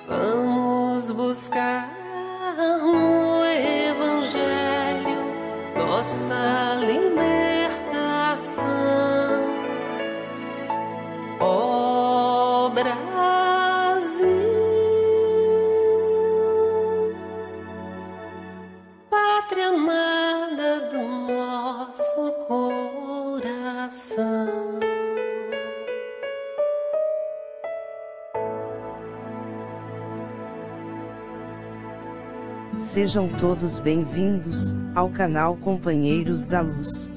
Vamos buscar no Evangelho nossa libertação. Ó Brasil, pátria amada do nosso coração. Sejam todos bem-vindos ao canal Companheiros da Luz.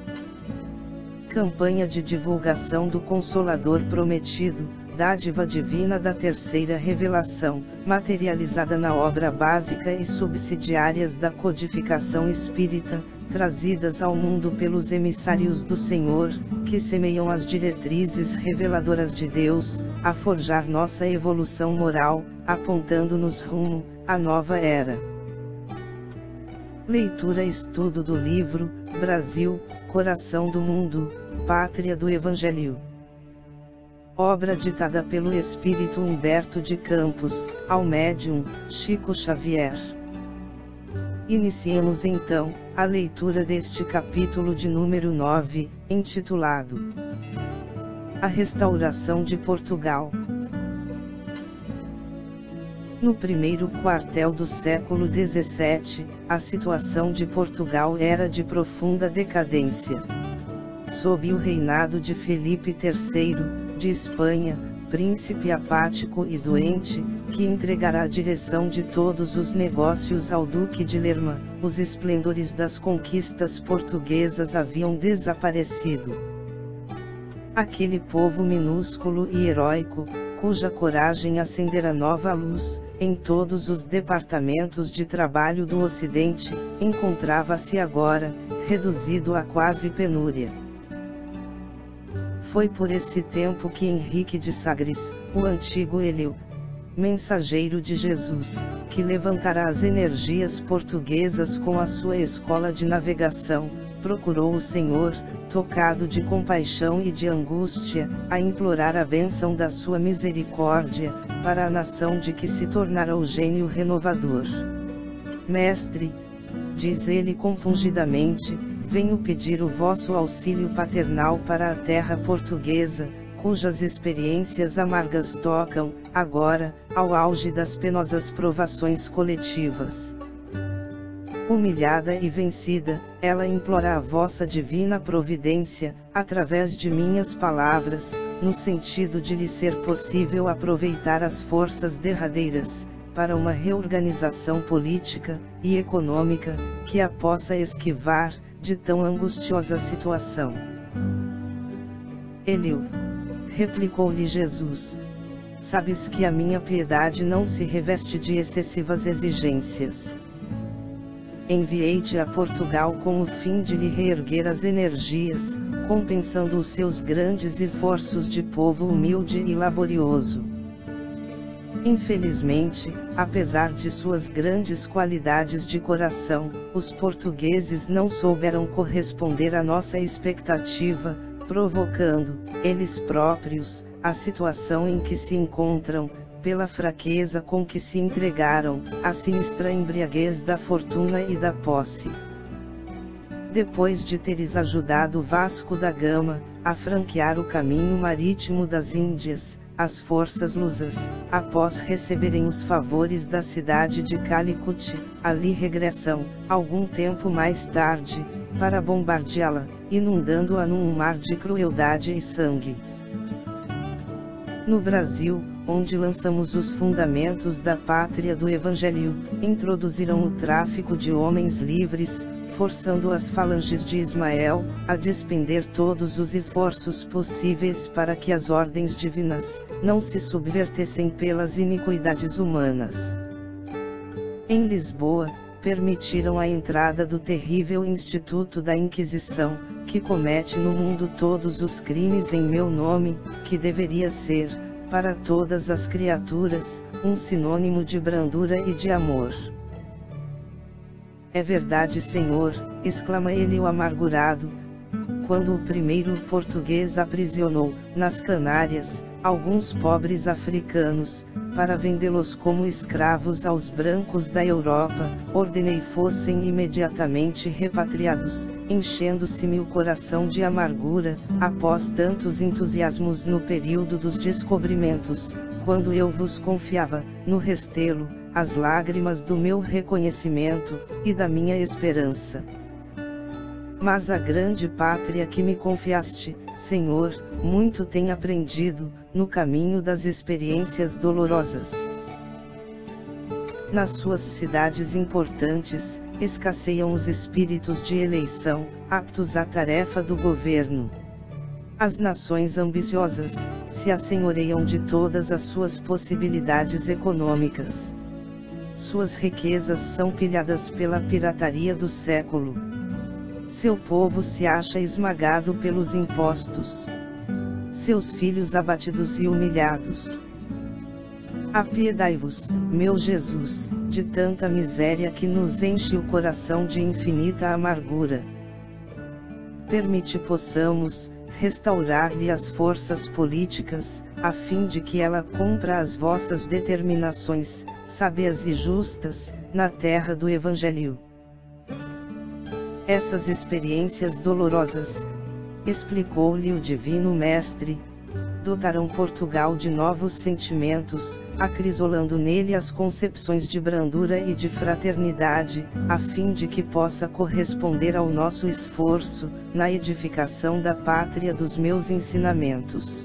Campanha de divulgação do Consolador Prometido, dádiva divina da terceira revelação, materializada na obra básica e subsidiárias da codificação espírita, trazidas ao mundo pelos emissários do Senhor, que semeiam as diretrizes reveladoras de Deus, a forjar nossa evolução moral, apontando-nos rumo à nova era. Leitura e estudo do livro, Brasil, Coração do Mundo, Pátria do Evangelho. Obra ditada pelo Espírito Humberto de Campos, ao médium, Chico Xavier. Iniciemos então, a leitura deste capítulo de número 9, intitulado A Restauração de Portugal. No primeiro quartel do século XVII, a situação de Portugal era de profunda decadência. Sob o reinado de Felipe III, de Espanha, príncipe apático e doente, que entregará a direção de todos os negócios ao Duque de Lerma, os esplendores das conquistas portuguesas haviam desaparecido. Aquele povo minúsculo e heróico, cuja coragem acendera nova luz, em todos os departamentos de trabalho do Ocidente, encontrava-se agora, reduzido a quase penúria. Foi por esse tempo que Henrique de Sagres, o antigo Helio, mensageiro de Jesus, que levantará as energias portuguesas com a sua escola de navegação, procurou o Senhor, tocado de compaixão e de angústia, a implorar a bênção da sua misericórdia, para a nação de que se tornara o gênio renovador. Mestre, diz ele compungidamente, venho pedir o vosso auxílio paternal para a terra portuguesa, cujas experiências amargas tocam, agora, ao auge das penosas provações coletivas. Humilhada e vencida, ela implora a vossa divina providência, através de minhas palavras, no sentido de lhe ser possível aproveitar as forças derradeiras, para uma reorganização política e econômica, que a possa esquivar, de tão angustiosa situação. Helio, replicou-lhe Jesus, sabes que a minha piedade não se reveste de excessivas exigências. Enviei-te a Portugal com o fim de lhe reerguer as energias, compensando os seus grandes esforços de povo humilde e laborioso. Infelizmente, apesar de suas grandes qualidades de coração, os portugueses não souberam corresponder à nossa expectativa, provocando, eles próprios, a situação em que se encontram, pela fraqueza com que se entregaram, à sinistra embriaguez da fortuna e da posse. Depois de teres ajudado Vasco da Gama, a franquear o caminho marítimo das Índias, as forças lusas, após receberem os favores da cidade de Calicut, ali regressam, algum tempo mais tarde, para bombardeá-la, inundando-a num mar de crueldade e sangue. No Brasil, onde lançamos os fundamentos da pátria do Evangelho, introduziram o tráfico de homens livres, forçando as falanges de Ismael, a despender todos os esforços possíveis para que as ordens divinas, não se subvertessem pelas iniquidades humanas. Em Lisboa, permitiram a entrada do terrível Instituto da Inquisição, que comete no mundo todos os crimes em meu nome, que deveria ser, para todas as criaturas, um sinônimo de brandura e de amor. É verdade, Senhor, exclama ele o amargurado, quando o primeiro português aprisionou, nas Canárias, alguns pobres africanos, para vendê-los como escravos aos brancos da Europa, ordenei fossem imediatamente repatriados, enchendo-se-me o coração de amargura, após tantos entusiasmos no período dos descobrimentos, quando eu vos confiava, no Restelo, as lágrimas do meu reconhecimento, e da minha esperança. Mas a grande pátria que me confiaste, Senhor, muito tem aprendido, no caminho das experiências dolorosas. Nas suas cidades importantes, escasseiam os espíritos de eleição, aptos à tarefa do governo. As nações ambiciosas, se assenhoreiam de todas as suas possibilidades econômicas. Suas riquezas são pilhadas pela pirataria do século. Seu povo se acha esmagado pelos impostos. Seus filhos abatidos e humilhados. Apiedai-vos, meu Jesus, de tanta miséria que nos enche o coração de infinita amargura. Permite possamos restaurar-lhe as forças políticas, a fim de que ela cumpra as vossas determinações, sábias e justas, na terra do Evangelho. Essas experiências dolorosas, explicou-lhe o Divino Mestre, dotarão Portugal de novos sentimentos, acrisolando nele as concepções de brandura e de fraternidade, a fim de que possa corresponder ao nosso esforço, na edificação da pátria dos meus ensinamentos.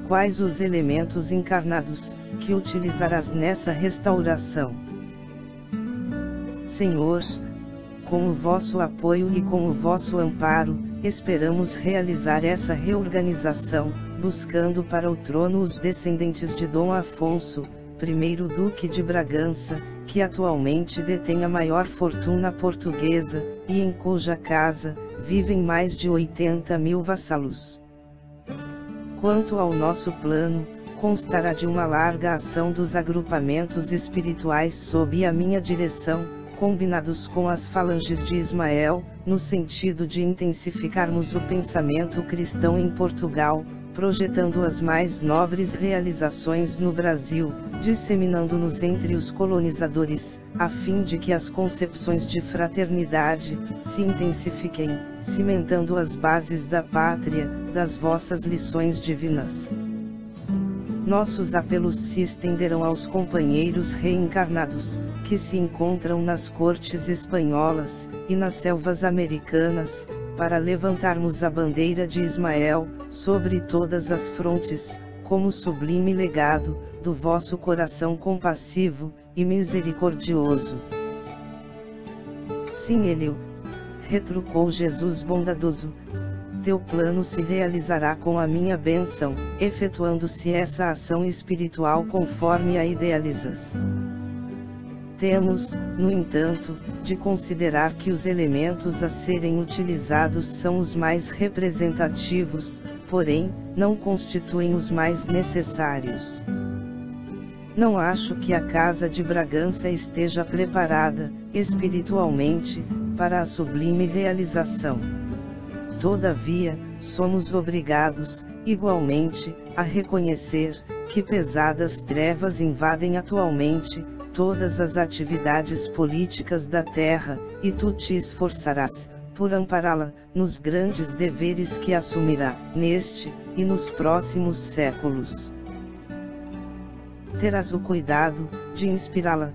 Quais os elementos encarnados, que utilizarás nessa restauração? Senhor, com o vosso apoio e com o vosso amparo, esperamos realizar essa reorganização, buscando para o trono os descendentes de Dom Afonso, primeiro Duque de Bragança, que atualmente detém a maior fortuna portuguesa, e em cuja casa, vivem mais de 80.000 vassalos. Quanto ao nosso plano, constará de uma larga ação dos agrupamentos espirituais sob a minha direção, combinados com as falanges de Ismael, no sentido de intensificarmos o pensamento cristão em Portugal, projetando as mais nobres realizações no Brasil, disseminando-nos entre os colonizadores, a fim de que as concepções de fraternidade se intensifiquem, cimentando as bases da pátria, das vossas lições divinas. Nossos apelos se estenderão aos companheiros reencarnados, que se encontram nas cortes espanholas, e nas selvas americanas, para levantarmos a bandeira de Ismael, sobre todas as frontes, como sublime legado, do vosso coração compassivo, e misericordioso. Sim, Elio, retrucou Jesus bondadoso, teu plano se realizará com a minha bênção, efetuando-se essa ação espiritual conforme a idealizas. Temos, no entanto, de considerar que os elementos a serem utilizados são os mais representativos, porém, não constituem os mais necessários. Não acho que a Casa de Bragança esteja preparada, espiritualmente, para a sublime realização. Todavia, somos obrigados, igualmente, a reconhecer, que pesadas trevas invadem atualmente, todas as atividades políticas da terra, e tu te esforçarás, por ampará-la, nos grandes deveres que assumirá, neste, e nos próximos séculos. Terás o cuidado, de inspirá-la,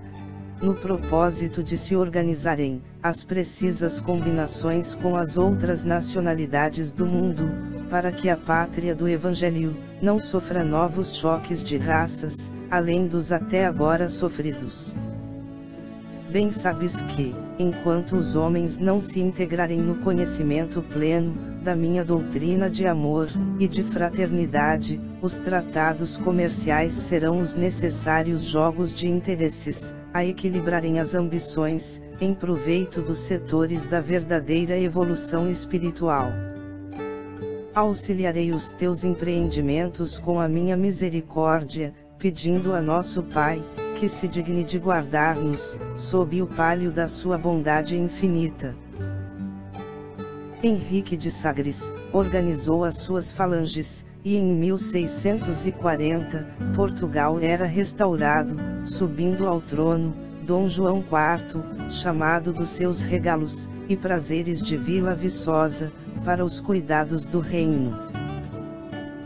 no propósito de se organizarem, as precisas combinações com as outras nacionalidades do mundo, para que a pátria do Evangelho, não sofra novos choques de raças, além dos até agora sofridos. Bem sabes que, enquanto os homens não se integrarem no conhecimento pleno, da minha doutrina de amor, e de fraternidade, os tratados comerciais serão os necessários jogos de interesses, a equilibrarem as ambições, em proveito dos setores da verdadeira evolução espiritual. Auxiliarei os teus empreendimentos com a minha misericórdia, pedindo a nosso Pai, que se digne de guardar-nos, sob o palio da sua bondade infinita. Henrique de Sagres, organizou as suas falanges, e em 1640, Portugal era restaurado, subindo ao trono, Dom João IV, chamado dos seus regalos e prazeres de Vila Viçosa, para os cuidados do reino.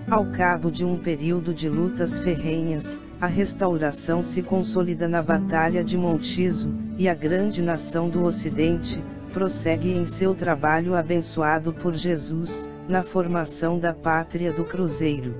Ao cabo de um período de lutas ferrenhas, a restauração se consolida na Batalha de Montijo, e a grande nação do Ocidente prossegue em seu trabalho abençoado por Jesus, na formação da pátria do Cruzeiro.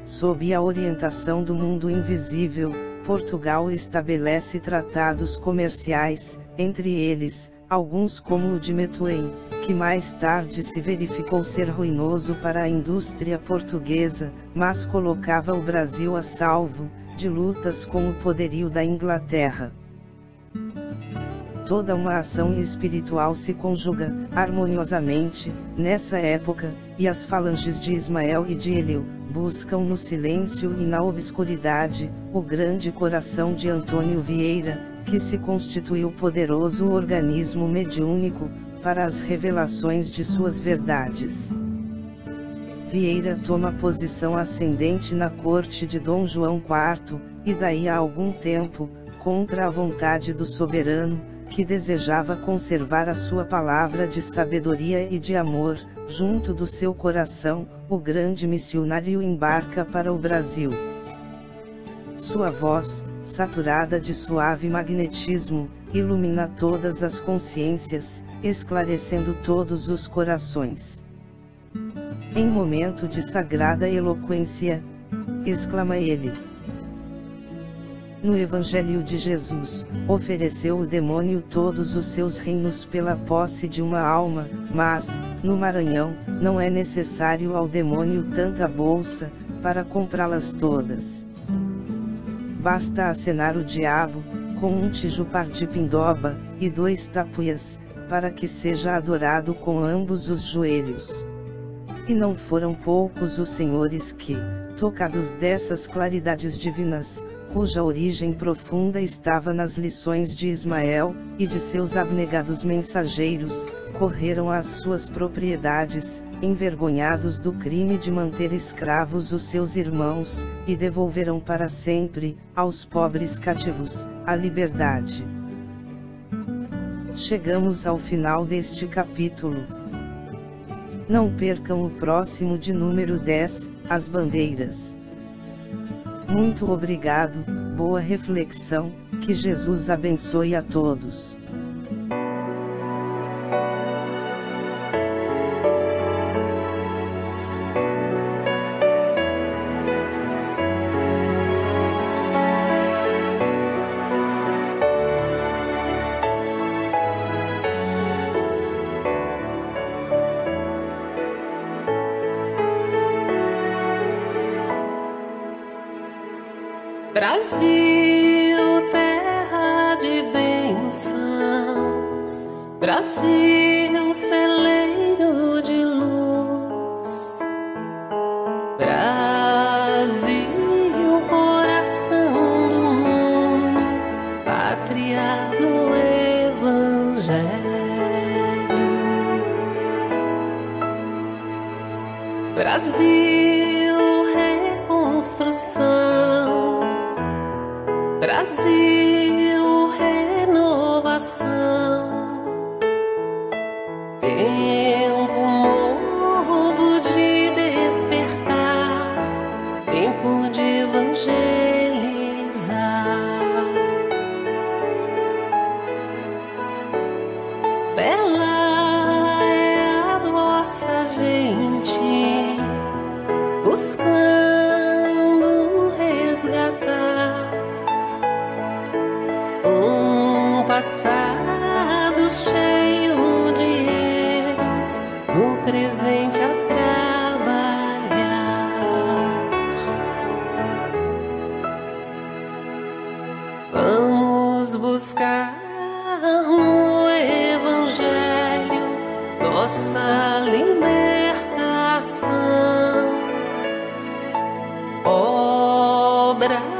Sob a orientação do mundo invisível, Portugal estabelece tratados comerciais, entre eles, alguns como o de Methuen, que mais tarde se verificou ser ruinoso para a indústria portuguesa, mas colocava o Brasil a salvo de lutas com o poderio da Inglaterra. Toda uma ação espiritual se conjuga, harmoniosamente, nessa época, e as falanges de Ismael e de Eliú buscam no silêncio e na obscuridade, o grande coração de Antônio Vieira, que se constituiu poderoso organismo mediúnico, para as revelações de suas verdades. Vieira toma posição ascendente na corte de Dom João IV, e daí a algum tempo, contra a vontade do soberano, que desejava conservar a sua palavra de sabedoria e de amor, junto do seu coração, o grande missionário embarca para o Brasil. Sua voz, saturada de suave magnetismo, ilumina todas as consciências, esclarecendo todos os corações. Em momento de sagrada eloquência, exclama ele: no Evangelho de Jesus, ofereceu o demônio todos os seus reinos pela posse de uma alma, mas, no Maranhão, não é necessário ao demônio tanta bolsa, para comprá-las todas. Basta acenar o diabo, com um tijupar de pindoba, e 2 tapuias, para que seja adorado com ambos os joelhos. E não foram poucos os senhores que, tocados dessas claridades divinas, cuja origem profunda estava nas lições de Ismael, e de seus abnegados mensageiros, correram às suas propriedades, envergonhados do crime de manter escravos os seus irmãos, e devolveram para sempre, aos pobres cativos, a liberdade. Chegamos ao final deste capítulo. Não percam o próximo de número 10, as bandeiras. Muito obrigado, boa reflexão, que Jesus abençoe a todos. Brasil, terra de bênçãos, Brasil, celeiro de luz, Brasil, coração do mundo, pátria do Evangelho, Brasil, reconstrução, Brasil, renovação, tempo novo de despertar, tempo de evangelizar. Bela é a vossa gente, buscando resgatar passado cheio de erros, no presente a trabalhar. Vamos buscar no Evangelho nossa libertação. Ó Brasil,